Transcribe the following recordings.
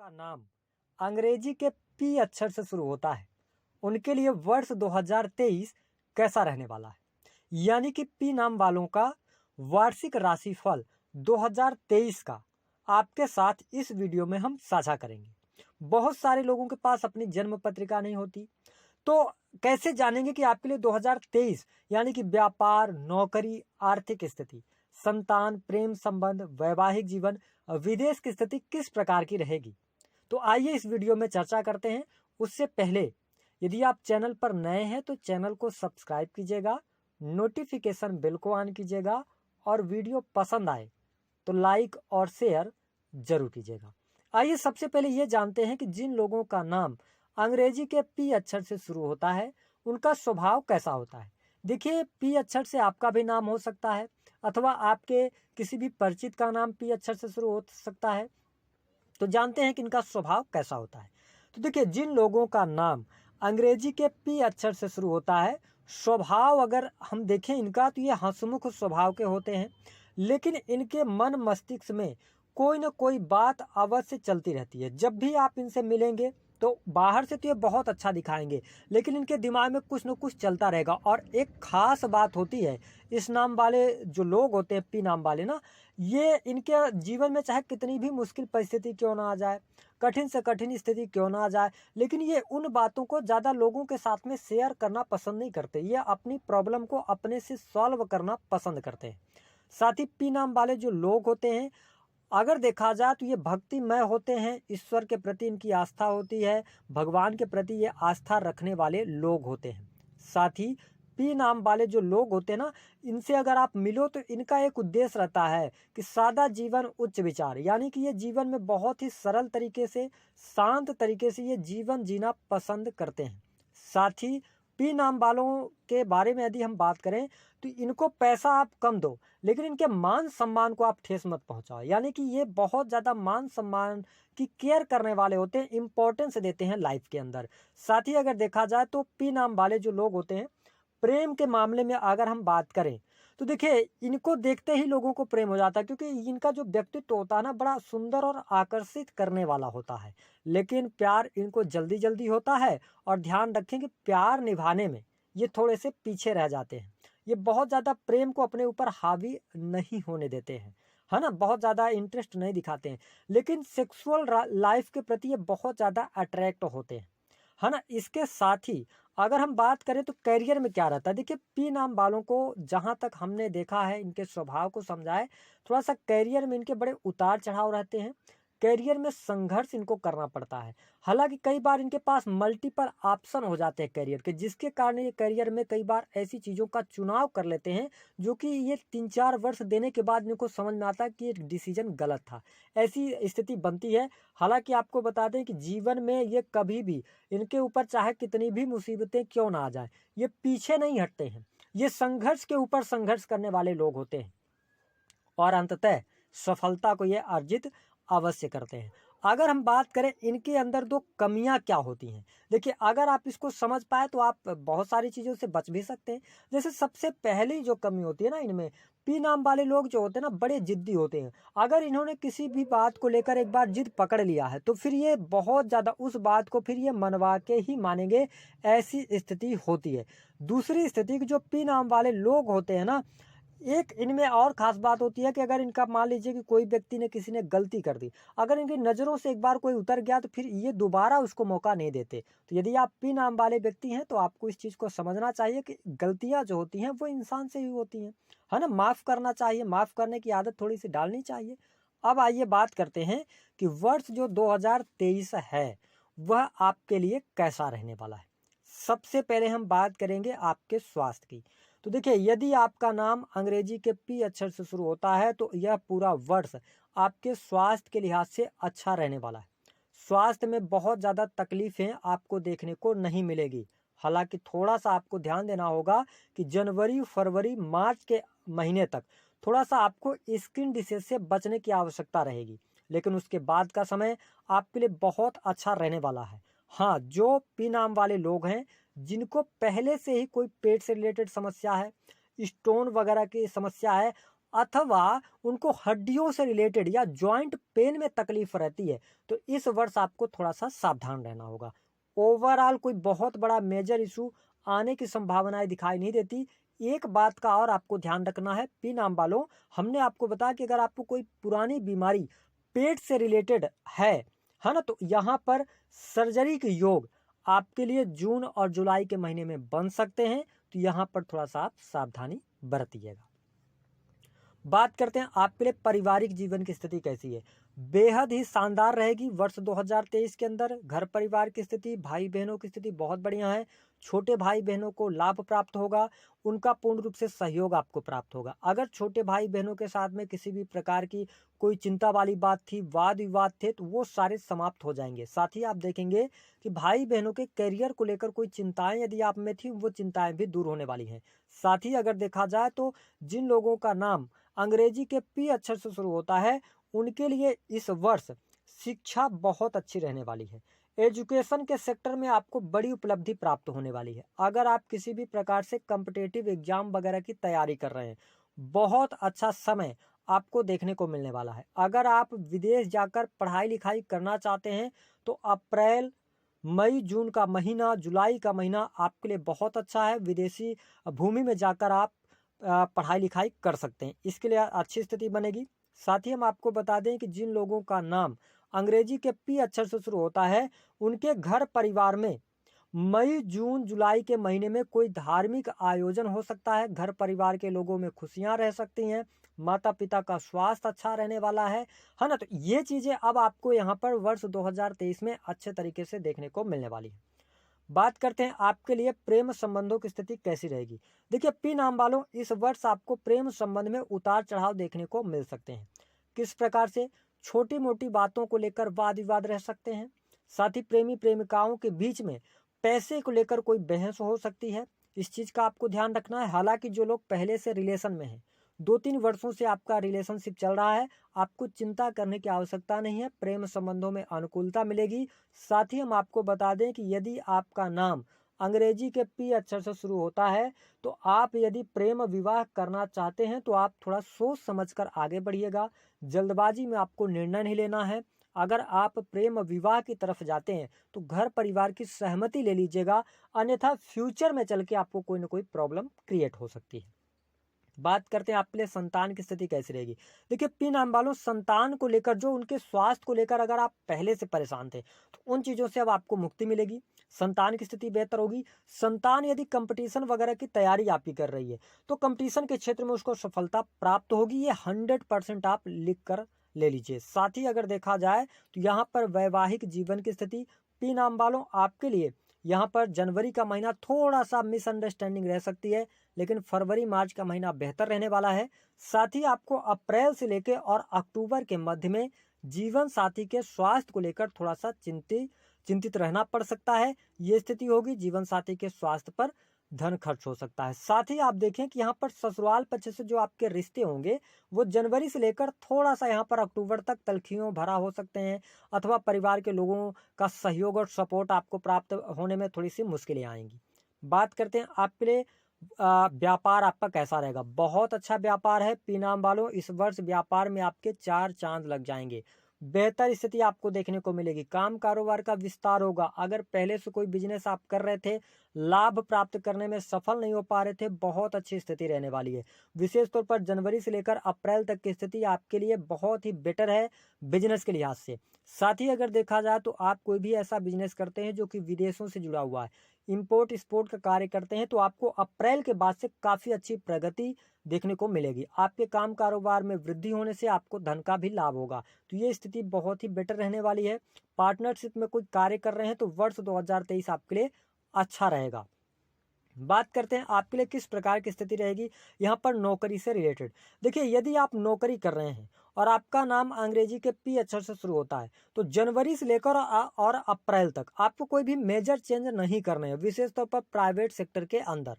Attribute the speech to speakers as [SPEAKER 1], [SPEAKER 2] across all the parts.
[SPEAKER 1] का नाम अंग्रेजी के पी अक्षर से शुरू होता है उनके लिए वर्ष 2023 कैसा रहने वाला है, यानी कि पी नाम वालों का वार्षिक राशिफल 2023 का आपके साथ इस वीडियो में हम साझा करेंगे। बहुत सारे लोगों के पास अपनी जन्म पत्रिका नहीं होती, तो कैसे जानेंगे कि आपके लिए 2023 यानी कि व्यापार, नौकरी, आर्थिक स्थिति, संतान, प्रेम संबंध, वैवाहिक जीवन, विदेश की स्थिति किस प्रकार की रहेगी। तो आइए इस वीडियो में चर्चा करते हैं। उससे पहले यदि आप चैनल पर नए हैं तो चैनल को सब्सक्राइब कीजिएगा, नोटिफिकेशन बेल को ऑन कीजिएगा और वीडियो पसंद आए तो लाइक और शेयर जरूर कीजिएगा। आइए सबसे पहले ये जानते हैं कि जिन लोगों का नाम अंग्रेजी के पी अक्षर से शुरू होता है उनका स्वभाव कैसा होता है। देखिए, पी अक्षर से आपका भी नाम हो सकता है अथवा आपके किसी भी परिचित का नाम पी अक्षर से शुरू हो सकता है। तो जानते हैं कि इनका स्वभाव कैसा होता है। तो देखिए, जिन लोगों का नाम अंग्रेजी के पी अक्षर से शुरू होता है, स्वभाव अगर हम देखें इनका तो ये हंसमुख स्वभाव के होते हैं, लेकिन इनके मन मस्तिष्क में कोई न कोई बात अवश्य चलती रहती है। जब भी आप इनसे मिलेंगे तो बाहर से तो ये बहुत अच्छा दिखाएंगे, लेकिन इनके दिमाग में कुछ न कुछ चलता रहेगा। और एक खास बात होती है, इस नाम वाले जो लोग होते हैं पी नाम वाले ना, ये इनके जीवन में चाहे कितनी भी मुश्किल परिस्थिति क्यों ना आ जाए, कठिन से कठिन स्थिति क्यों ना आ जाए, लेकिन ये उन बातों को ज़्यादा लोगों के साथ में शेयर करना पसंद नहीं करते। ये अपनी प्रॉब्लम को अपने से सॉल्व करना पसंद करते हैं। साथ ही पी नाम वाले जो लोग होते हैं, अगर देखा जाए तो ये भक्तिमय होते हैं, ईश्वर के प्रति इनकी आस्था होती है, भगवान के प्रति ये आस्था रखने वाले लोग होते हैं। साथ ही पी नाम वाले जो लोग होते हैं ना, इनसे अगर आप मिलो तो इनका एक उद्देश्य रहता है कि सादा जीवन उच्च विचार, यानी कि ये जीवन में बहुत ही सरल तरीके से, शांत तरीके से ये जीवन जीना पसंद करते हैं। साथ ही पी नाम वालों के बारे में यदि हम बात करें तो इनको पैसा आप कम दो, लेकिन इनके मान सम्मान को आप ठेस मत पहुंचाओ। यानी कि ये बहुत ज़्यादा मान सम्मान की केयर करने वाले होते हैं, इंपॉर्टेंस देते हैं लाइफ के अंदर। साथ ही अगर देखा जाए तो पी नाम वाले जो लोग होते हैं, प्रेम के मामले में अगर हम बात करें तो देखिए, इनको देखते ही लोगों को प्रेम हो जाता है, क्योंकि इनका जो व्यक्तित्व होता है ना, बड़ा सुंदर और आकर्षित करने वाला होता है। लेकिन प्यार इनको जल्दी जल्दी होता है, और ध्यान रखें कि प्यार निभाने में ये थोड़े से पीछे रह जाते हैं। ये बहुत ज़्यादा प्रेम को अपने ऊपर हावी नहीं होने देते हैं, है ना, बहुत ज़्यादा इंटरेस्ट नहीं दिखाते हैं, लेकिन सेक्सुअल लाइफ के प्रति ये बहुत ज़्यादा अट्रैक्ट होते हैं, है ना। इसके साथ ही अगर हम बात करें तो करियर में क्या रहता है, देखिए पी नाम वालों को जहाँ तक हमने देखा है, इनके स्वभाव को समझाए, थोड़ा सा करियर में इनके बड़े उतार चढ़ाव रहते हैं। करियर में संघर्ष इनको करना पड़ता है। हालांकि कई बार इनके पास मल्टीपल ऑप्शन हो जाते हैं करियर के, जिसके कारण ये करियर में कई बार ऐसी चीज़ों का चुनाव कर लेते हैं जो कि ये 3-4 वर्ष देने के बाद इनको समझ में आता है कि ये डिसीजन गलत था। ऐसी स्थिति बनती है। हालांकि आपको बता दें कि जीवन में ये कभी भी, इनके ऊपर चाहे कितनी भी मुसीबतें क्यों ना आ जाए, ये पीछे नहीं हटते हैं। ये संघर्ष के ऊपर संघर्ष करने वाले लोग होते हैं और अंततः सफलता को ये अर्जित अवश्य करते हैं। अगर हम बात करें इनके अंदर दो कमियां क्या होती हैं, देखिए अगर आप इसको समझ पाए तो आप बहुत सारी चीज़ों से बच भी सकते हैं। जैसे सबसे पहली जो कमी होती है ना, इनमें पी नाम वाले लोग जो होते हैं ना, बड़े जिद्दी होते हैं। अगर इन्होंने किसी भी बात को लेकर एक बार जिद पकड़ लिया है तो फिर ये बहुत ज़्यादा उस बात को फिर ये मनवा के ही मानेंगे, ऐसी स्थिति होती है। दूसरी स्थिति की जो पी नाम वाले लोग होते हैं ना, एक इनमें और ख़ास बात होती है कि अगर इनका मान लीजिए कि कोई व्यक्ति ने, किसी ने गलती कर दी, अगर इनकी नज़रों से एक बार कोई उतर गया तो फिर ये दोबारा उसको मौका नहीं देते। तो यदि आप पी नाम वाले व्यक्ति हैं तो आपको इस चीज़ को समझना चाहिए कि गलतियां जो होती हैं वो इंसान से ही होती हैं, है ना। माफ़ करना चाहिए, माफ़ करने की आदत थोड़ी सी डालनी चाहिए। अब आइए बात करते हैं कि वर्ष जो 2023 है वह आपके लिए कैसा रहने वाला है। सबसे पहले हम बात करेंगे आपके स्वास्थ्य की। तो देखिए, यदि आपका नाम अंग्रेजी के पी अक्षर से शुरू होता है तो यह पूरा वर्ष आपके स्वास्थ्य के लिहाज से अच्छा रहने वाला है। स्वास्थ्य में बहुत ज़्यादा तकलीफें आपको देखने को नहीं मिलेगी। हालांकि थोड़ा सा आपको ध्यान देना होगा कि जनवरी, फरवरी, मार्च के महीने तक थोड़ा सा आपको स्किन डिसीज से बचने की आवश्यकता रहेगी, लेकिन उसके बाद का समय आपके लिए बहुत अच्छा रहने वाला है। हाँ, जो पी नाम वाले लोग हैं जिनको पहले से ही कोई पेट से रिलेटेड समस्या है, स्टोन वगैरह की समस्या है, अथवा उनको हड्डियों से रिलेटेड या जॉइंट पेन में तकलीफ रहती है, तो इस वर्ष आपको थोड़ा सा सावधान रहना होगा। ओवरऑल कोई बहुत बड़ा मेजर इशू आने की संभावनाएं दिखाई नहीं देती। एक बात का और आपको ध्यान रखना है, पी नाम वालों, हमने आपको बताया कि अगर आपको कोई पुरानी बीमारी पेट से रिलेटेड है ना, तो यहाँ पर सर्जरी के योग आपके लिए जून और जुलाई के महीने में बन सकते हैं, तो यहाँ पर थोड़ा सा आप सावधानी बरतिएगा। बात करते हैं आपके लिए पारिवारिक जीवन की स्थिति कैसी है। बेहद ही शानदार रहेगी वर्ष 2023 के अंदर। घर परिवार की स्थिति, भाई बहनों की स्थिति बहुत बढ़िया है। छोटे भाई बहनों को लाभ प्राप्त होगा, उनका पूर्ण रूप से सहयोग आपको प्राप्त होगा। अगर छोटे भाई बहनों के साथ में किसी भी प्रकार की कोई चिंता वाली बात थी, वाद विवाद थे, तो वो सारे समाप्त हो जाएंगे। साथ ही आप देखेंगे कि भाई बहनों के करियर को लेकर कोई चिंताएं यदि आप में थी, वो चिंताएं भी दूर होने वाली हैं। साथ ही अगर देखा जाए तो जिन लोगों का नाम अंग्रेजी के पी अक्षर से शुरू होता है, उनके लिए इस वर्ष शिक्षा बहुत अच्छी रहने वाली है। एजुकेशन के सेक्टर में आपको बड़ी उपलब्धि प्राप्त होने वाली है। अगर आप किसी भी प्रकार से कॉम्पिटिटिव एग्जाम वगैरह की तैयारी कर रहे हैं, बहुत अच्छा समय आपको देखने को मिलने वाला है। अगर आप विदेश जाकर पढ़ाई लिखाई करना चाहते हैं, तो अप्रैल, मई, जून का महीना, जुलाई का महीना आपके लिए बहुत अच्छा है। विदेशी भूमि में जाकर आप पढ़ाई लिखाई कर सकते हैं, इसके लिए अच्छी स्थिति बनेगी। साथ ही हम आपको बता दें कि जिन लोगों का नाम अंग्रेजी के पी अक्षर से शुरू होता है, उनके घर परिवार में मई, जून, जुलाई के महीने में कोई धार्मिक आयोजन हो सकता है। घर परिवार के लोगों में खुशियां रह सकती हैं। माता पिता का स्वास्थ्य अच्छा रहने वाला है ना। तो ये चीजें अब आपको यहाँ पर वर्ष 2023 में अच्छे तरीके से देखने को मिलने वाली है। बात करते हैं आपके लिए प्रेम संबंधों की स्थिति कैसी रहेगी। देखिए पी नाम वालों, इस वर्ष आपको प्रेम संबंध में उतार चढ़ाव देखने को मिल सकते हैं। किस प्रकार से? छोटी मोटी बातों को लेकर वाद विवाद रह सकते हैं। साथ ही प्रेमी प्रेमिकाओं के बीच में पैसे को लेकर कोई बहस हो सकती है, इस चीज का आपको ध्यान रखना है। हालांकि जो लोग पहले से रिलेशन में हैं, 2-3 वर्षों से आपका रिलेशनशिप चल रहा है, आपको चिंता करने की आवश्यकता नहीं है। प्रेम संबंधों में अनुकूलता मिलेगी। साथ ही हम आपको बता दें कि यदि आपका नाम अंग्रेजी के पी अक्षर से शुरू होता है, तो आप यदि प्रेम विवाह करना चाहते हैं, तो आप थोड़ा सोच समझकर आगे बढ़िएगा। जल्दबाजी में आपको निर्णय नहीं लेना है। अगर आप प्रेम विवाह की तरफ जाते हैं, तो घर परिवार की सहमति ले लीजिएगा, अन्यथा फ्यूचर में चल के आपको कोई ना कोई प्रॉब्लम क्रिएट हो सकती है। बात करते हैं आपके लिए संतान की स्थिति कैसी रहेगी। देखिए पी नाम वालों, संतान को लेकर, जो उनके स्वास्थ्य को लेकर अगर आप पहले से परेशान थे, तो उन चीजों से अब आपको मुक्ति मिलेगी। संतान की स्थिति बेहतर होगी। संतान यदि कंपटीशन वगैरह की तैयारी आपकी कर रही है, तो कंपटीशन के क्षेत्र में उसको सफलता प्राप्त होगी। ये 100% आप लिख कर ले लीजिए। साथ ही अगर देखा जाए तो यहाँ पर वैवाहिक जीवन की स्थिति पी नाम वालों, आपके लिए यहाँ पर जनवरी का महीना थोड़ा सा मिसअंडरस्टैंडिंग रह सकती है, लेकिन फरवरी मार्च का महीना बेहतर रहने वाला है। साथ ही आपको अप्रैल से लेकर और अक्टूबर के मध्य में जीवन साथी के स्वास्थ्य को लेकर थोड़ा सा चिंतित रहना पड़ सकता है। ये स्थिति होगी। जीवन साथी के स्वास्थ्य पर धन खर्च हो सकता है। साथ ही आप देखें कि यहाँ पर ससुराल पक्ष से जो आपके रिश्ते होंगे, वो जनवरी से लेकर थोड़ा सा यहाँ पर अक्टूबर तक तलखियों भरा हो सकते हैं, अथवा परिवार के लोगों का सहयोग और सपोर्ट आपको प्राप्त होने में थोड़ी सी मुश्किलें आएंगी। बात करते हैं आपके लिए व्यापार आपका कैसा रहेगा। बहुत अच्छा व्यापार है पी नाम वालों, इस वर्ष व्यापार में आपके 4 चांद लग जाएंगे। बेहतर स्थिति आपको देखने को मिलेगी। काम कारोबार का विस्तार होगा। अगर पहले से कोई बिजनेस आप कर रहे थे, लाभ प्राप्त करने में सफल नहीं हो पा रहे थे, बहुत अच्छी स्थिति रहने वाली है। विशेष तौर पर जनवरी से लेकर अप्रैल तक की स्थिति आपके लिए बहुत ही बेटर है बिजनेस के लिहाज से। साथ ही अगर देखा जाए तो आप कोई भी ऐसा बिजनेस करते हैं जो कि विदेशों से जुड़ा हुआ है, इंपोर्ट एक्सपोर्ट का कार्य करते हैं, तो आपको अप्रैल के बाद से काफी अच्छी प्रगति देखने को मिलेगी। आपके काम कारोबार में वृद्धि होने से आपको धन का भी लाभ होगा। तो ये स्थिति बहुत ही बेटर रहने वाली है। पार्टनरशिप में कोई कार्य कर रहे हैं तो वर्ष 2023 आपके लिए अच्छा रहेगा। बात करते हैं आपके लिए किस प्रकार की स्थिति रहेगी यहाँ पर नौकरी से रिलेटेड। देखिए यदि आप नौकरी कर रहे हैं और आपका नाम अंग्रेजी के पी अक्षर से शुरू होता है, तो जनवरी से लेकर और अप्रैल तक आपको कोई भी मेजर चेंज नहीं करने हैं, विशेष तौर पर प्राइवेट सेक्टर के अंदर।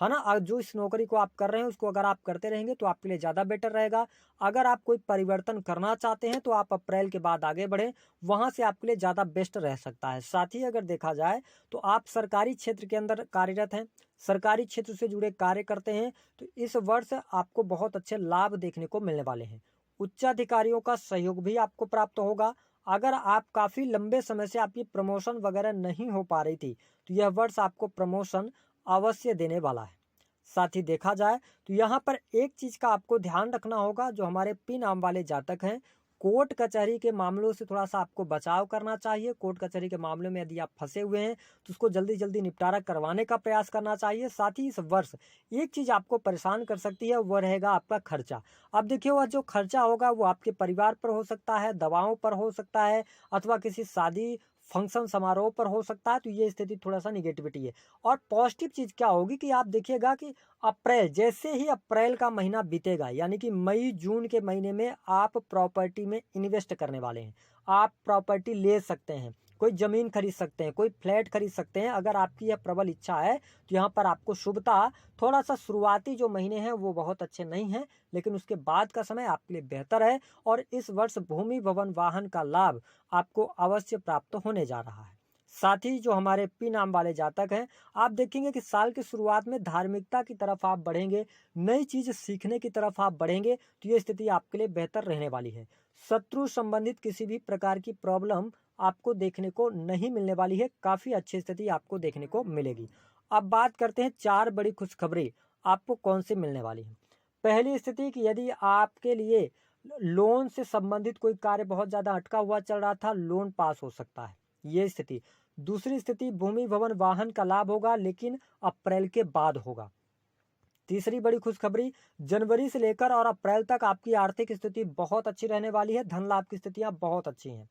[SPEAKER 1] है ना। जो इस नौकरी को आप कर रहे हैं उसको अगर आप करते रहेंगे तो आपके लिए ज़्यादा बेटर रहेगा। अगर आप कोई परिवर्तन करना चाहते हैं तो आप अप्रैल के बाद आगे बढ़ें, वहाँ से आपके लिए ज़्यादा बेस्ट रह सकता है। साथ ही अगर देखा जाए तो आप सरकारी क्षेत्र के अंदर कार्यरत हैं, सरकारी क्षेत्र से जुड़े कार्य करते हैं, तो इस वर्ष आपको बहुत अच्छे लाभ देखने को मिलने वाले हैं। उच्चाधिकारियों का सहयोग भी आपको प्राप्त होगा। अगर आप काफ़ी लंबे समय से आपकी प्रमोशन वगैरह नहीं हो पा रही थी तो यह वर्ष आपको प्रमोशन अवश्य देने वाला है। साथ ही देखा जाए तो यहाँ पर एक चीज़ का आपको ध्यान रखना होगा, जो हमारे पी नाम वाले जातक हैं, कोर्ट कचहरी के मामलों से थोड़ा सा आपको बचाव करना चाहिए। कोर्ट कचहरी के मामले में यदि आप फंसे हुए हैं तो उसको जल्दी जल्दी निपटारा करवाने का प्रयास करना चाहिए। साथ ही इस वर्ष एक चीज़ आपको परेशान कर सकती है, वह रहेगा आपका खर्चा। अब देखिए, वह जो खर्चा होगा वो आपके परिवार पर हो सकता है, दवाओं पर हो सकता है, अथवा किसी शादी फंक्शन समारोह पर हो सकता है। तो ये स्थिति थोड़ा सा निगेटिविटी है। और पॉजिटिव चीज़ क्या होगी कि आप देखिएगा कि अप्रैल, जैसे ही अप्रैल का महीना बीतेगा, यानी कि मई जून के महीने में आप प्रॉपर्टी में इन्वेस्ट करने वाले हैं। आप प्रॉपर्टी ले सकते हैं, कोई ज़मीन खरीद सकते हैं, कोई फ्लैट खरीद सकते हैं। अगर आपकी यह प्रबल इच्छा है तो यहाँ पर आपको शुभता, थोड़ा सा शुरुआती जो महीने हैं वो बहुत अच्छे नहीं हैं, लेकिन उसके बाद का समय आपके लिए बेहतर है। और इस वर्ष भूमि भवन वाहन का लाभ आपको अवश्य प्राप्त होने जा रहा है। साथ ही जो हमारे पी नाम वाले जातक हैं, आप देखेंगे कि साल की शुरुआत में धार्मिकता की तरफ आप बढ़ेंगे, नई चीज़ सीखने की तरफ आप बढ़ेंगे, तो ये स्थिति आपके लिए बेहतर रहने वाली है। शत्रु संबंधित किसी भी प्रकार की प्रॉब्लम आपको देखने को नहीं मिलने वाली है, काफ़ी अच्छी स्थिति आपको देखने को मिलेगी। अब बात करते हैं 4 बड़ी खुशखबरी आपको कौन सी मिलने वाली है। पहली स्थिति कि यदि आपके लिए लोन से संबंधित कोई कार्य बहुत ज़्यादा अटका हुआ चल रहा था, लोन पास हो सकता है, ये स्थिति। दूसरी स्थिति, भूमि भवन वाहन का लाभ होगा, लेकिन अप्रैल के बाद होगा। तीसरी बड़ी खुशखबरी, जनवरी से लेकर और अप्रैल तक आपकी आर्थिक स्थिति बहुत अच्छी रहने वाली है, धन लाभ की स्थितियां बहुत अच्छी हैं।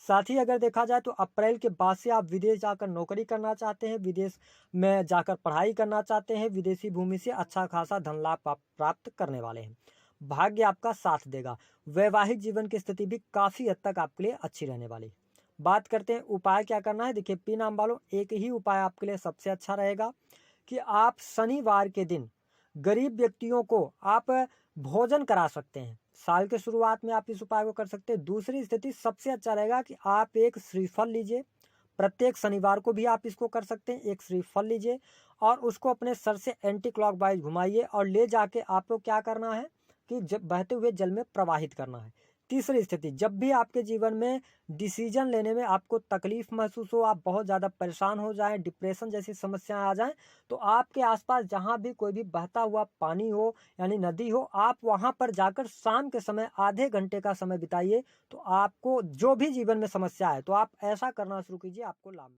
[SPEAKER 1] साथ ही अगर देखा जाए तो अप्रैल के बाद से आप विदेश जाकर नौकरी करना चाहते हैं, विदेश में जाकर पढ़ाई करना चाहते हैं, विदेशी भूमि से अच्छा खासा धन लाभ प्राप्त करने वाले हैं। भाग्य आपका साथ देगा। वैवाहिक जीवन की स्थिति भी काफ़ी हद तक आपके लिए अच्छी रहने वाली है। बात करते हैं उपाय क्या करना है। देखिए, पी नाम वालों, एक ही उपाय आपके लिए सबसे अच्छा रहेगा कि आप शनिवार के दिन गरीब व्यक्तियों को आप भोजन करा सकते हैं। साल के शुरुआत में आप इस उपाय को कर सकते हैं। दूसरी स्थिति सबसे अच्छा रहेगा कि आप एक श्रीफल लीजिए, प्रत्येक शनिवार को भी आप इसको कर सकते हैं। एक श्रीफल लीजिए और उसको अपने सर से एंटी क्लॉकवाइज घुमाइए और ले जाके आपको क्या करना है कि जब बहते हुए जल में प्रवाहित करना है। तीसरी स्थिति, जब भी आपके जीवन में डिसीजन लेने में आपको तकलीफ महसूस हो, आप बहुत ज़्यादा परेशान हो जाएं, डिप्रेशन जैसी समस्याएं आ जाएं, तो आपके आसपास जहां भी कोई भी बहता हुआ पानी हो, यानी नदी हो, आप वहां पर जाकर शाम के समय आधे घंटे का समय बिताइए। तो आपको जो भी जीवन में समस्या है तो आप ऐसा करना शुरू कीजिए, आपको लाभ